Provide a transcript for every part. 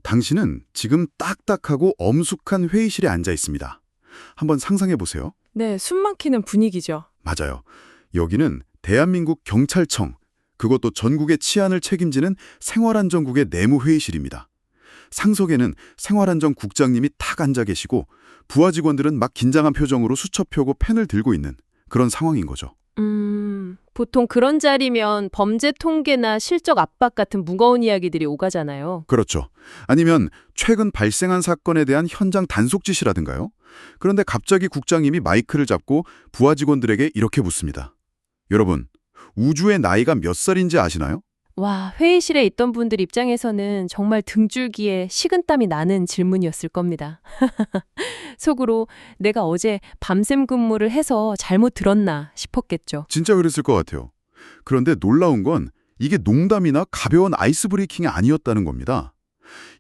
당신은 지금 딱딱하고 엄숙한 회의실에 앉아 있습니다. 한번 상상해 보세요. 네, 숨 막히는 분위기죠. 맞아요. 여기는 대한민국 경찰청, 그것도 전국의 치안을 책임지는 생활안전국의 내무회의실입니다. 상석에는 생활안전 국장님이 탁 앉아 계시고 부하 직원들은 막 긴장한 표정으로 수첩 펴고 펜을 들고 있는 그런 상황인 거죠. 보통 그런 자리면 범죄 통계나 실적 압박 같은 무거운 이야기들이 오가잖아요. 그렇죠. 아니면 최근 발생한 사건에 대한 현장 단속 지시라든가요. 그런데 갑자기 국장님이 마이크를 잡고 부하 직원들에게 이렇게 묻습니다. 여러분, 우주의 나이가 몇 살인지 아시나요? 와, 회의실에 있던 분들 입장에서는 정말 등줄기에 식은땀이 나는 질문이었을 겁니다. 속으로 내가 어제 밤샘 근무를 해서 잘못 들었나 싶었겠죠. 진짜 그랬을 것 같아요. 그런데 놀라운 건 이게 농담이나 가벼운 아이스 브레이킹이 아니었다는 겁니다.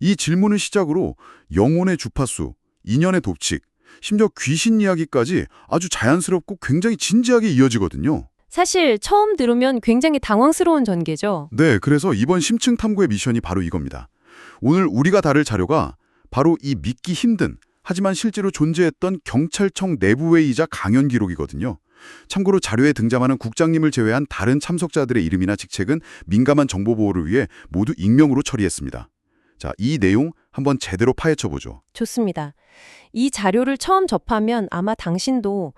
이 질문을 시작으로 영혼의 주파수, 인연의 법칙, 심지어 귀신 이야기까지 아주 자연스럽고 굉장히 진지하게 이어지거든요. 사실 처음 들으면 굉장히 당황스러운 전개죠. 네, 그래서 이번 심층 탐구의 미션이 바로 이겁니다. 오늘 우리가 다룰 자료가 바로 이 믿기 힘든 하지만 실제로 존재했던 경찰청 내부회의이자 강연 기록이거든요. 참고로 자료에 등장하는 국장님을 제외한 다른 참석자들의 이름이나 직책은 민감한 정보 보호를 위해 모두 익명으로 처리했습니다. 자, 이 내용 한번 제대로 파헤쳐보죠. 좋습니다. 이 자료를 처음 접하면 아마 당신도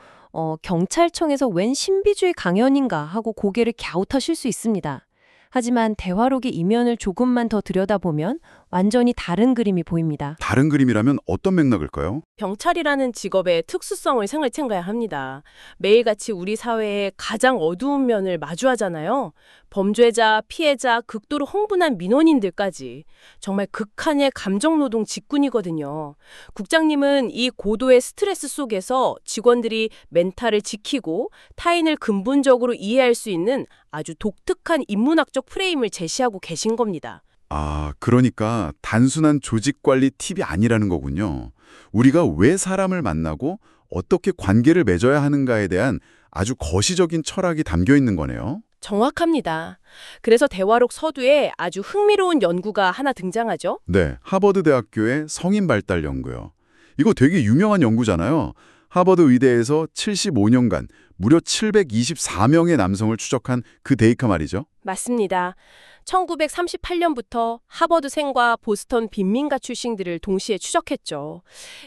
경찰청에서 웬 신비주의 강연인가 하고 고개를 갸웃하실 수 있습니다. 하지만 대화록의 이면을 조금만 더 들여다보면 완전히 다른 그림이 보입니다. 다른 그림이라면 어떤 맥락일까요? 경찰이라는 직업의 특수성을 생각해야 합니다. 매일같이 우리 사회의 가장 어두운 면을 마주하잖아요. 범죄자, 피해자, 극도로 흥분한 민원인들까지. 정말 극한의 감정노동 직군이거든요. 국장님은 이 고도의 스트레스 속에서 직원들이 멘탈을 지키고 타인을 근본적으로 이해할 수 있는 아주 독특한 인문학적 프레임을 제시하고 계신 겁니다. 아, 그러니까 단순한 조직 관리 팁이 아니라는 거군요. 우리가 왜 사람을 만나고 어떻게 관계를 맺어야 하는가에 대한 아주 거시적인 철학이 담겨 있는 거네요. 정확합니다. 그래서 대화록 서두에 아주 흥미로운 연구가 하나 등장하죠. 네, 하버드 대학교의 성인 발달 연구요. 이거 되게 유명한 연구잖아요. 하버드 의대에서 75년간 무려 724명의 남성을 추적한 그 데이터 말이죠. 맞습니다. 1938년부터 하버드생과 보스턴 빈민가 출신들을 동시에 추적했죠.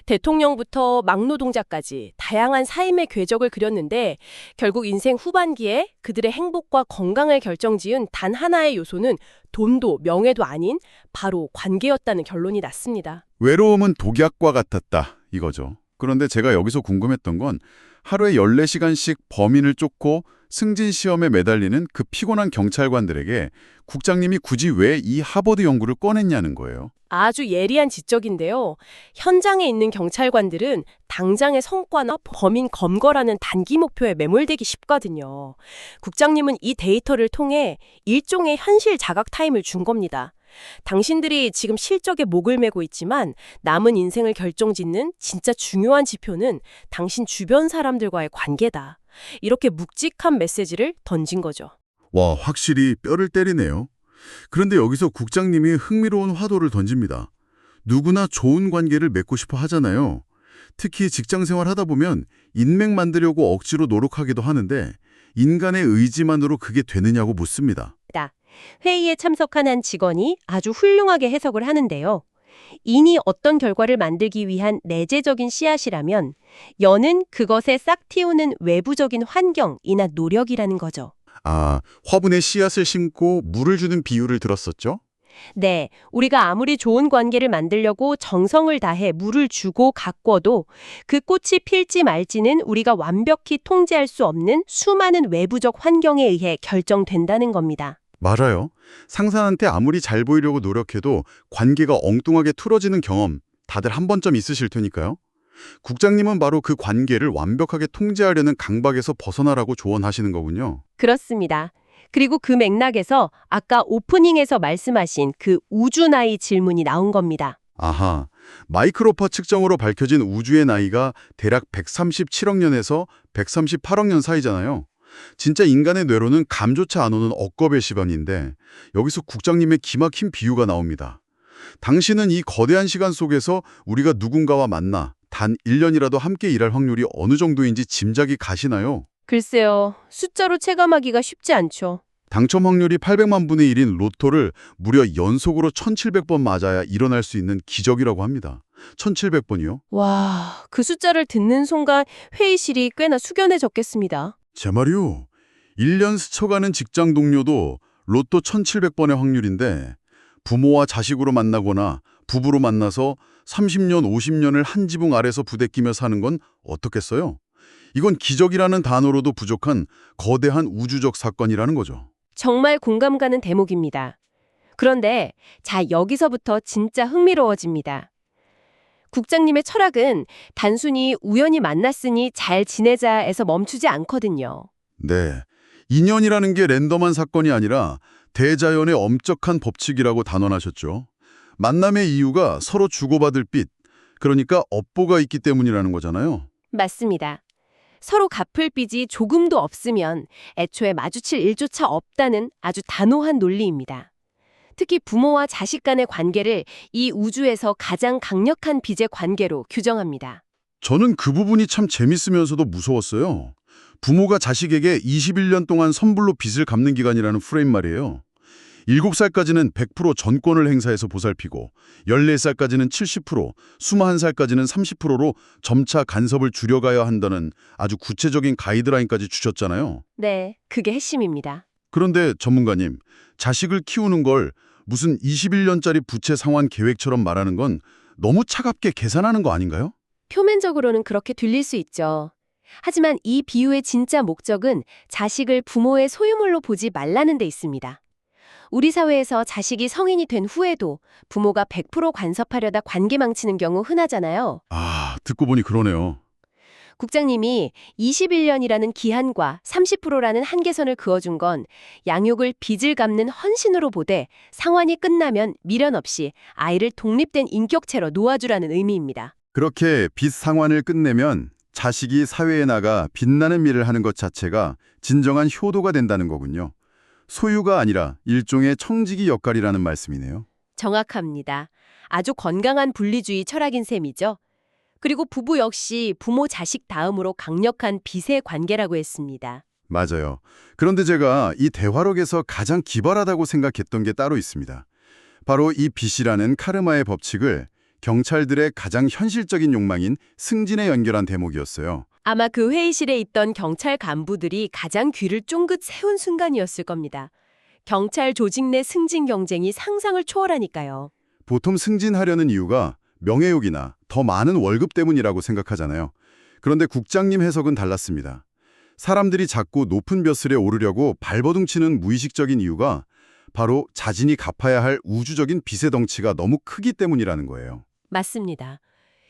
대통령부터 막노동자까지 다양한 삶의 궤적을 그렸는데 결국 인생 후반기에 그들의 행복과 건강을 결정지은 단 하나의 요소는 돈도 명예도 아닌 바로 관계였다는 결론이 났습니다. 외로움은 독약과 같았다 이거죠. 그런데 제가 여기서 궁금했던 건 하루에 14시간씩 범인을 쫓고 승진 시험에 매달리는 그 피곤한 경찰관들에게 국장님이 굳이 왜 이 하버드 연구를 꺼냈냐는 거예요. 아주 예리한 지적인데요. 현장에 있는 경찰관들은 당장의 성과나 범인 검거라는 단기 목표에 매몰되기 쉽거든요. 국장님은 이 데이터를 통해 일종의 현실 자각 타임을 준 겁니다. 당신들이 지금 실적에 목을 메고 있지만 남은 인생을 결정짓는 진짜 중요한 지표는 당신 주변 사람들과의 관계다. 이렇게 묵직한 메시지를 던진 거죠. 와, 확실히 뼈를 때리네요. 그런데 여기서 국장님이 흥미로운 화두를 던집니다. 누구나 좋은 관계를 맺고 싶어 하잖아요. 특히 직장 생활 하다 보면 인맥 만들려고 억지로 노력하기도 하는데 인간의 의지만으로 그게 되느냐고 묻습니다. 회의에 참석한 한 직원이 아주 훌륭하게 해석을 하는데요. 인이 어떤 결과를 만들기 위한 내재적인 씨앗이라면 연은 그것에 싹 틔우는 외부적인 환경이나 노력이라는 거죠. 아, 화분에 씨앗을 심고 물을 주는 비유를 들었었죠? 네, 우리가 아무리 좋은 관계를 만들려고 정성을 다해 물을 주고 가꿔도 그 꽃이 필지 말지는 우리가 완벽히 통제할 수 없는 수많은 외부적 환경에 의해 결정된다는 겁니다. 맞아요. 상사한테 아무리 잘 보이려고 노력해도 관계가 엉뚱하게 틀어지는 경험 다들 한 번쯤 있으실 테니까요. 국장님은 바로 그 관계를 완벽하게 통제하려는 강박에서 벗어나라고 조언하시는 거군요. 그렇습니다. 그리고 그 맥락에서 아까 오프닝에서 말씀하신 그 우주 나이 질문이 나온 겁니다. 아하, 마이크로파 측정으로 밝혀진 우주의 나이가 대략 137억 년에서 138억 년 사이잖아요. 진짜 인간의 뇌로는 감조차 안 오는 억겁의 시간인데 여기서 국장님의 기막힌 비유가 나옵니다. 당신은 이 거대한 시간 속에서 우리가 누군가와 만나 단 1년이라도 함께 일할 확률이 어느 정도인지 짐작이 가시나요? 글쎄요. 숫자로 체감하기가 쉽지 않죠. 당첨 확률이 800만 분의 1인 로또를 무려 연속으로 1700번 맞아야 일어날 수 있는 기적이라고 합니다. 1700번이요? 와, 그 숫자를 듣는 순간 회의실이 꽤나 숙연해졌겠습니다. 제 말이요. 1년 스쳐가는 직장 동료도 로또 1700번의 확률인데 부모와 자식으로 만나거나 부부로 만나서 30년, 50년을 한 지붕 아래서 부대끼며 사는 건 어떻겠어요? 이건 기적이라는 단어로도 부족한 거대한 우주적 사건이라는 거죠. 정말 공감 가는 대목입니다. 그런데 자, 여기서부터 진짜 흥미로워집니다. 국장님의 철학은 단순히 우연히 만났으니 잘 지내자에서 멈추지 않거든요. 네. 인연이라는 게 랜덤한 사건이 아니라 대자연의 엄격한 법칙이라고 단언하셨죠. 만남의 이유가 서로 주고받을 빚, 그러니까 업보가 있기 때문이라는 거잖아요. 맞습니다. 서로 갚을 빚이 조금도 없으면 애초에 마주칠 일조차 없다는 아주 단호한 논리입니다. 특히 부모와 자식 간의 관계를 이 우주에서 가장 강력한 빚의 관계로 규정합니다. 저는 그 부분이 참 재밌으면서도 무서웠어요. 부모가 자식에게 21년 동안 선불로 빚을 갚는 기간이라는 프레임 말이에요. 7살까지는 100% 전권을 행사해서 보살피고 14살까지는 70%, 21살까지는 30%로 점차 간섭을 줄여가야 한다는 아주 구체적인 가이드라인까지 주셨잖아요. 네, 그게 핵심입니다. 그런데 전문가님, 자식을 키우는 걸 무슨 21년짜리 부채 상환 계획처럼 말하는 건 너무 차갑게 계산하는 거 아닌가요? 표면적으로는 그렇게 들릴 수 있죠. 하지만 이 비유의 진짜 목적은 자식을 부모의 소유물로 보지 말라는 데 있습니다. 우리 사회에서 자식이 성인이 된 후에도 부모가 100% 간섭하려다 관계 망치는 경우 흔하잖아요. 아, 듣고 보니 그러네요. 국장님이 21년이라는 기한과 30%라는 한계선을 그어준 건 양육을 빚을 갚는 헌신으로 보되 상환이 끝나면 미련 없이 아이를 독립된 인격체로 놓아주라는 의미입니다. 그렇게 빚 상환을 끝내면 자식이 사회에 나가 빛나는 일을 하는 것 자체가 진정한 효도가 된다는 거군요. 소유가 아니라 일종의 청지기 역할이라는 말씀이네요. 정확합니다. 아주 건강한 분리주의 철학인 셈이죠. 그리고 부부 역시 부모 자식 다음으로 강력한 빚의 관계라고 했습니다. 맞아요. 그런데 제가 이 대화록에서 가장 기발하다고 생각했던 게 따로 있습니다. 바로 이 빚이라는 카르마의 법칙을 경찰들의 가장 현실적인 욕망인 승진에 연결한 대목이었어요. 아마 그 회의실에 있던 경찰 간부들이 가장 귀를 쫑긋 세운 순간이었을 겁니다. 경찰 조직 내 승진 경쟁이 상상을 초월하니까요. 보통 승진하려는 이유가 명예욕이나 더 많은 월급 때문이라고 생각하잖아요. 그런데 국장님 해석은 달랐습니다. 사람들이 자꾸 높은 벼슬에 오르려고 발버둥치는 무의식적인 이유가 바로 자신이 갚아야 할 우주적인 빚의 덩치가 너무 크기 때문이라는 거예요. 맞습니다.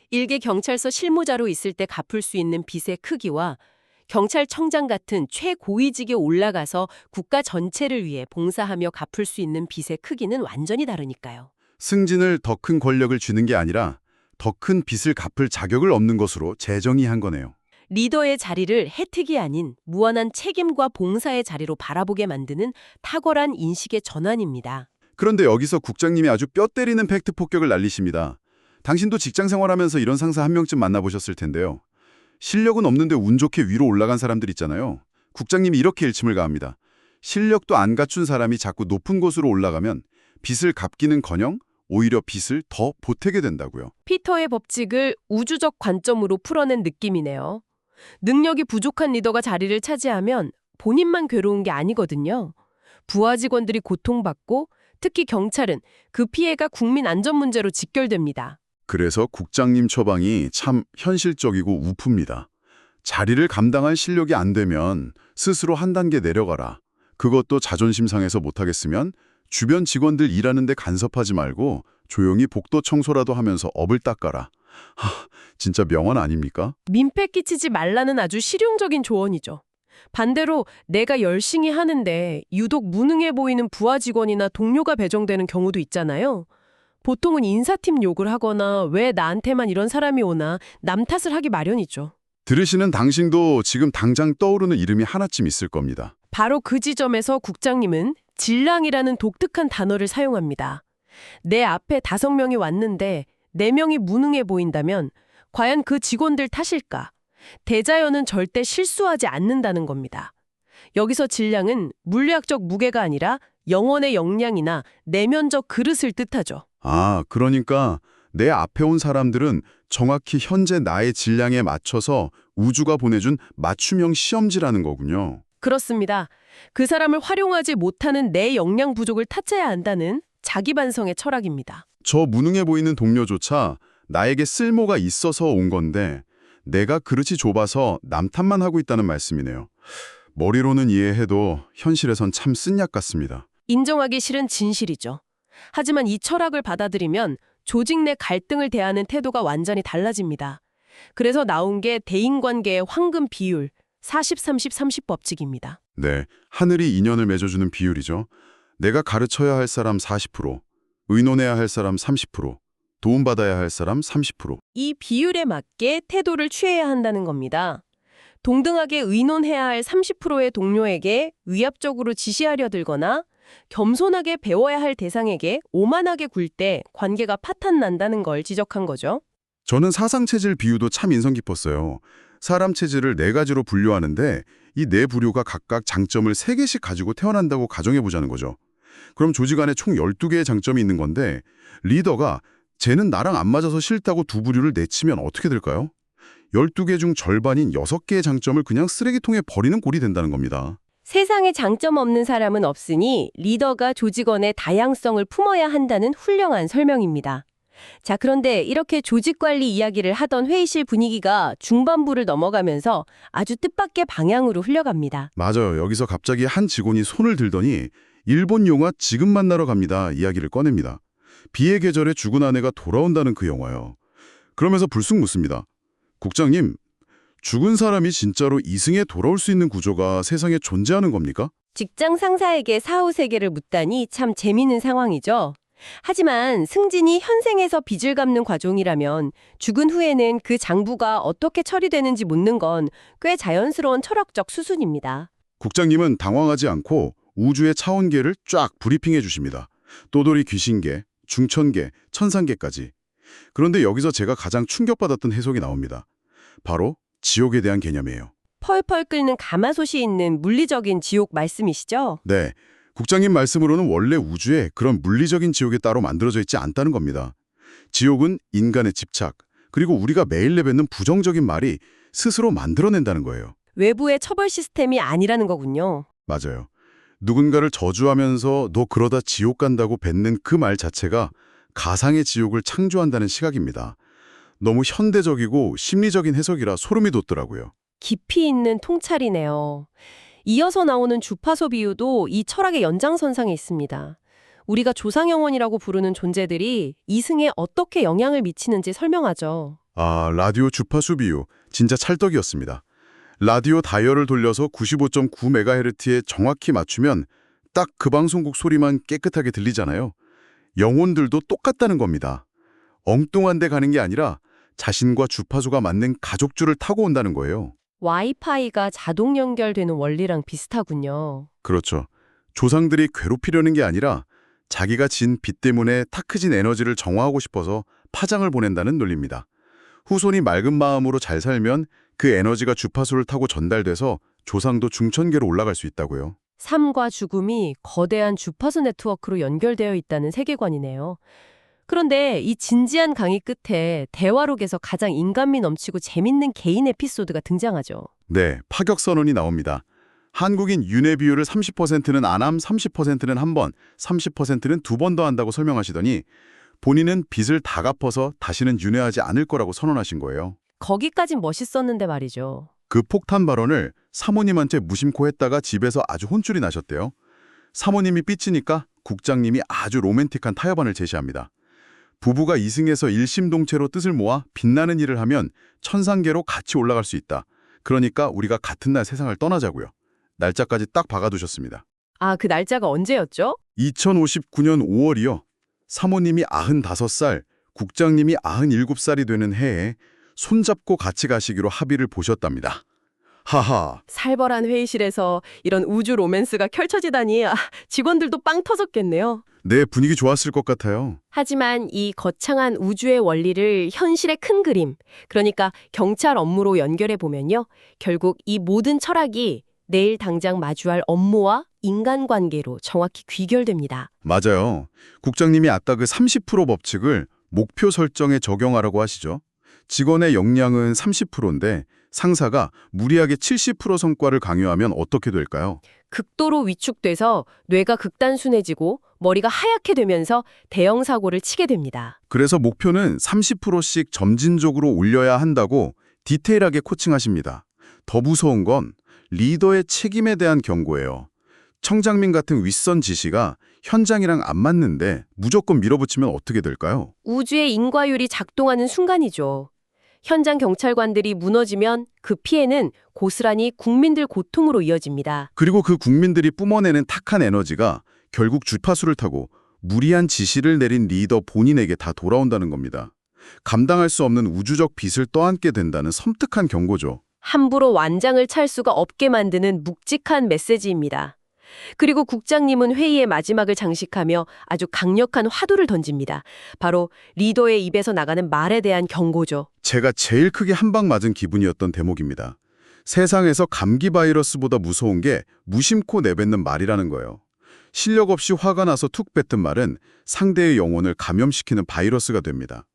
일개 경찰서 실무자로 있을 때 갚을 수 있는 빚의 크기와 경찰청장 같은 최고위직에 올라가서 국가 전체를 위해 봉사하며 갚을 수 있는 빚의 크기는 완전히 다르니까요. 승진을 더 큰 권력을 주는 게 아니라 더 큰 빚을 갚을 자격을 얻는 것으로 재정의한 거네요. 리더의 자리를 혜택이 아닌 무한한 책임과 봉사의 자리로 바라보게 만드는 탁월한 인식의 전환입니다. 그런데 여기서 국장님이 아주 뼈 때리는 팩트 폭격을 날리십니다. 당신도 직장 생활하면서 이런 상사 한 명쯤 만나보셨을 텐데요. 실력은 없는데 운 좋게 위로 올라간 사람들 있잖아요. 국장님이 이렇게 일침을 가합니다. 실력도 안 갖춘 사람이 자꾸 높은 곳으로 올라가면 빚을 갚기는커녕 오히려 빚을 더 보태게 된다고요. 피터의 법칙을 우주적 관점으로 풀어낸 느낌이네요. 능력이 부족한 리더가 자리를 차지하면 본인만 괴로운 게 아니거든요. 부하 직원들이 고통받고 특히 경찰은 그 피해가 국민 안전 문제로 직결됩니다. 그래서 국장님 처방이 참 현실적이고 우프입니다. 자리를 감당할 실력이 안 되면 스스로 한 단계 내려가라. 그것도 자존심 상해서 못하겠으면 주변 직원들 일하는데 간섭하지 말고 조용히 복도 청소라도 하면서 업을 닦아라. 진짜 명언 아닙니까? 민폐 끼치지 말라는 아주 실용적인 조언이죠. 반대로 내가 열심히 하는데 유독 무능해 보이는 부하 직원이나 동료가 배정되는 경우도 있잖아요. 보통은 인사팀 욕을 하거나 왜 나한테만 이런 사람이 오나 남 탓을 하기 마련이죠. 들으시는 당신도 지금 당장 떠오르는 이름이 하나쯤 있을 겁니다. 바로 그 지점에서 국장님은 질랑이라는 독특한 단어를 사용합니다. 내 앞에 5명이 왔는데 4명이 무능해 보인다면 과연 그 직원들 탓일까? 대자연은 절대 실수하지 않는다는 겁니다. 여기서 질량은 물리학적 무게가 아니라 영혼의 역량이나 내면적 그릇을 뜻하죠. 아, 그러니까 내 앞에 온 사람들은 정확히 현재 나의 질량에 맞춰서 우주가 보내준 맞춤형 시험지라는 거군요. 그렇습니다. 그 사람을 활용하지 못하는 내 역량 부족을 탓해야 한다는 자기 반성의 철학입니다. 저 무능해 보이는 동료조차 나에게 쓸모가 있어서 온 건데 내가 그릇이 좁아서 남 탓만 하고 있다는 말씀이네요. 머리로는 이해해도 현실에선 참 쓴약 같습니다. 인정하기 싫은 진실이죠. 하지만 이 철학을 받아들이면 조직 내 갈등을 대하는 태도가 완전히 달라집니다. 그래서 나온 게 대인관계의 황금 비율, 40-30-30 법칙입니다. 네, 하늘이 인연을 맺어주는 비율이죠. 내가 가르쳐야 할 사람 40%, 의논해야 할 사람 30%, 도움받아야 할 사람 30%. 이 비율에 맞게 태도를 취해야 한다는 겁니다. 동등하게 의논해야 할 30%의 동료에게 위압적으로 지시하려 들거나 겸손하게 배워야 할 대상에게 오만하게 굴 때 관계가 파탄난다는 걸 지적한 거죠. 저는 사상체질 비유도 참 인상 깊었어요. 사람 체질을 4가지로 분류하는데 이 4부류가 각각 장점을 3개씩 가지고 태어난다고 가정해보자는 거죠. 그럼 조직 안에 총 12개의 장점이 있는 건데 리더가 쟤는 나랑 안 맞아서 싫다고 2부류를 내치면 어떻게 될까요? 12개 중 절반인 6개의 장점을 그냥 쓰레기통에 버리는 꼴이 된다는 겁니다. 세상에 장점 없는 사람은 없으니 리더가 조직원의 다양성을 품어야 한다는 훌륭한 설명입니다. 자, 그런데 이렇게 조직 관리 이야기를 하던 회의실 분위기가 중반부를 넘어가면서 아주 뜻밖의 방향으로 흘러갑니다. 맞아요. 여기서 갑자기 한 직원이 손을 들더니 일본 영화 지금 만나러 갑니다 이야기를 꺼냅니다. 비의 계절에 죽은 아내가 돌아온다는 그 영화요. 그러면서 불쑥 묻습니다. 국장님, 죽은 사람이 진짜로 이승에 돌아올 수 있는 구조가 세상에 존재하는 겁니까? 직장 상사에게 사후 세계를 묻다니 참 재미있는 상황이죠. 하지만 승진이 현생에서 빚을 갚는 과정이라면 죽은 후에는 그 장부가 어떻게 처리되는지 묻는 건 꽤 자연스러운 철학적 수순입니다. 국장님은 당황하지 않고 우주의 차원계를 쫙 브리핑해 주십니다. 또돌이 귀신계, 중천계, 천상계까지. 그런데 여기서 제가 가장 충격받았던 해석이 나옵니다. 바로 지옥에 대한 개념이에요. 펄펄 끓는 가마솥이 있는 물리적인 지옥 말씀이시죠? 네, 국장님 말씀으로는 원래 우주에 그런 물리적인 지옥이 따로 만들어져 있지 않다는 겁니다. 지옥은 인간의 집착, 그리고 우리가 매일 내뱉는 부정적인 말이 스스로 만들어낸다는 거예요. 외부의 처벌 시스템이 아니라는 거군요. 맞아요. 누군가를 저주하면서 너 그러다 지옥 간다고 뱉는 그 말 자체가 가상의 지옥을 창조한다는 시각입니다. 너무 현대적이고 심리적인 해석이라 소름이 돋더라고요. 깊이 있는 통찰이네요. 이어서 나오는 주파수 비유도 이 철학의 연장선상에 있습니다. 우리가 조상영혼이라고 부르는 존재들이 이승에 어떻게 영향을 미치는지 설명하죠. 아, 라디오 주파수 비유 진짜 찰떡이었습니다. 라디오 다이얼을 돌려서 95.9MHz에 정확히 맞추면 딱 그 방송국 소리만 깨끗하게 들리잖아요. 영혼들도 똑같다는 겁니다. 엉뚱한 데 가는 게 아니라 자신과 주파수가 맞는 가족줄을 타고 온다는 거예요. 와이파이가 자동 연결되는 원리랑 비슷하군요. 그렇죠. 조상들이 괴롭히려는 게 아니라 자기가 진 빚 때문에 타크진 에너지를 정화하고 싶어서 파장을 보낸다는 논리입니다. 후손이 맑은 마음으로 잘 살면 그 에너지가 주파수를 타고 전달돼서 조상도 중천계로 올라갈 수 있다고요. 삶과 죽음이 거대한 주파수 네트워크로 연결되어 있다는 세계관이네요. 그런데 이 진지한 강의 끝에 대화록에서 가장 인간미 넘치고 재밌는 개인 에피소드가 등장하죠. 네, 파격선언이 나옵니다. 한국인 윤회 비율을 30%는 안함, 30%는 한 번, 30%는 2번 더 한다고 설명하시더니 본인은 빚을 다 갚아서 다시는 윤회하지 않을 거라고 선언하신 거예요. 거기까진 멋있었는데 말이죠. 그 폭탄 발언을 사모님한테 무심코 했다가 집에서 아주 혼쭐이 나셨대요. 사모님이 삐치니까 국장님이 아주 로맨틱한 타협안을 제시합니다. 부부가 이승에서 일심동체로 뜻을 모아 빛나는 일을 하면 천상계로 같이 올라갈 수 있다. 그러니까 우리가 같은 날 세상을 떠나자고요. 날짜까지 딱 박아두셨습니다. 아, 그 날짜가 언제였죠? 2059년 5월이요. 사모님이 95살, 국장님이 97살이 되는 해에 손잡고 같이 가시기로 합의를 보셨답니다. 하하. 살벌한 회의실에서 이런 우주 로맨스가 펼쳐지다니 직원들도 빵 터졌겠네요. 네, 분위기 좋았을 것 같아요. 하지만 이 거창한 우주의 원리를 현실의 큰 그림, 그러니까 경찰 업무로 연결해 보면요. 결국 이 모든 철학이 내일 당장 마주할 업무와 인간관계로 정확히 귀결됩니다. 맞아요. 국장님이 아까 그 30% 법칙을 목표 설정에 적용하라고 하시죠. 직원의 역량은 30%인데 상사가 무리하게 70% 성과를 강요하면 어떻게 될까요? 극도로 위축돼서 뇌가 극단순해지고 머리가 하얗게 되면서 대형 사고를 치게 됩니다. 그래서 목표는 30%씩 점진적으로 올려야 한다고 디테일하게 코칭하십니다. 더 무서운 건 리더의 책임에 대한 경고예요. 청장민 같은 윗선 지시가 현장이랑 안 맞는데 무조건 밀어붙이면 어떻게 될까요? 우주의 인과율이 작동하는 순간이죠. 현장 경찰관들이 무너지면 그 피해는 고스란히 국민들 고통으로 이어집니다. 그리고 그 국민들이 뿜어내는 탁한 에너지가 결국 주파수를 타고 무리한 지시를 내린 리더 본인에게 다 돌아온다는 겁니다. 감당할 수 없는 우주적 빚을 떠안게 된다는 섬뜩한 경고죠. 함부로 완장을 찰 수가 없게 만드는 묵직한 메시지입니다. 그리고 국장님은 회의의 마지막을 장식하며 아주 강력한 화두를 던집니다. 바로 리더의 입에서 나가는 말에 대한 경고죠. 제가 제일 크게 한 방 맞은 기분이었던 대목입니다. 세상에서 감기 바이러스보다 무서운 게 무심코 내뱉는 말이라는 거예요. 실력 없이 화가 나서 툭 뱉은 말은 상대의 영혼을 감염시키는 바이러스가 됩니다.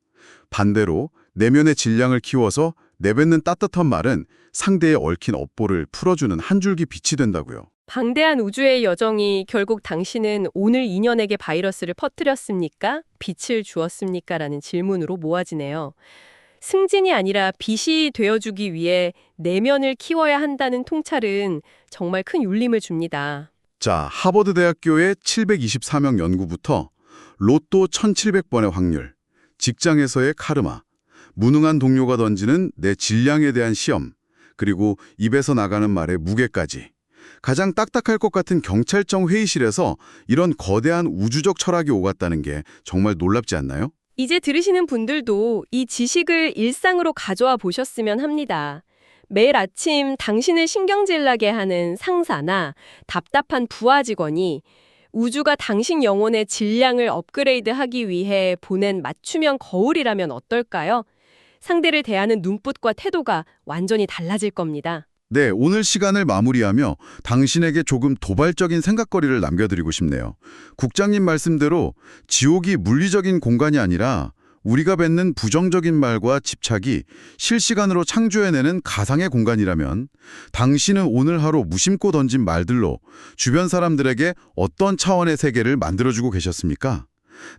반대로 내면의 질량을 키워서 내뱉는 따뜻한 말은 상대의 얽힌 업보를 풀어주는 한 줄기 빛이 된다고요. 방대한 우주의 여정이 결국 당신은 오늘 인연에게 바이러스를 퍼뜨렸습니까? 빛을 주었습니까? 라는 질문으로 모아지네요. 승진이 아니라 빛이 되어주기 위해 내면을 키워야 한다는 통찰은 정말 큰 울림을 줍니다. 자, 하버드 대학교의 724명 연구부터 로또 1700번의 확률, 직장에서의 카르마, 무능한 동료가 던지는 내 질량에 대한 시험, 그리고 입에서 나가는 말의 무게까지. 가장 딱딱할 것 같은 경찰청 회의실에서 이런 거대한 우주적 철학이 오갔다는 게 정말 놀랍지 않나요? 이제 들으시는 분들도 이 지식을 일상으로 가져와 보셨으면 합니다. 매일 아침 당신을 신경질 나게 하는 상사나 답답한 부하 직원이 우주가 당신 영혼의 질량을 업그레이드하기 위해 보낸 맞춤형 거울이라면 어떨까요? 상대를 대하는 눈빛과 태도가 완전히 달라질 겁니다. 네, 오늘 시간을 마무리하며 당신에게 조금 도발적인 생각거리를 남겨드리고 싶네요. 국장님 말씀대로 지옥이 물리적인 공간이 아니라 우리가 뱉는 부정적인 말과 집착이 실시간으로 창조해내는 가상의 공간이라면 당신은 오늘 하루 무심코 던진 말들로 주변 사람들에게 어떤 차원의 세계를 만들어주고 계셨습니까?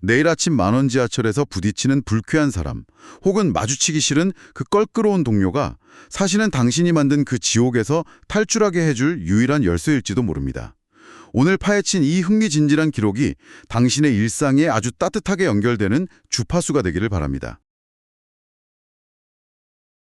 내일 아침 만원 지하철에서 부딪히는 불쾌한 사람, 혹은 마주치기 싫은 그 껄끄러운 동료가 사실은 당신이 만든 그 지옥에서 탈출하게 해줄 유일한 열쇠일지도 모릅니다. 오늘 파헤친 이 흥미진진한 기록이 당신의 일상에 아주 따뜻하게 연결되는 주파수가 되기를 바랍니다.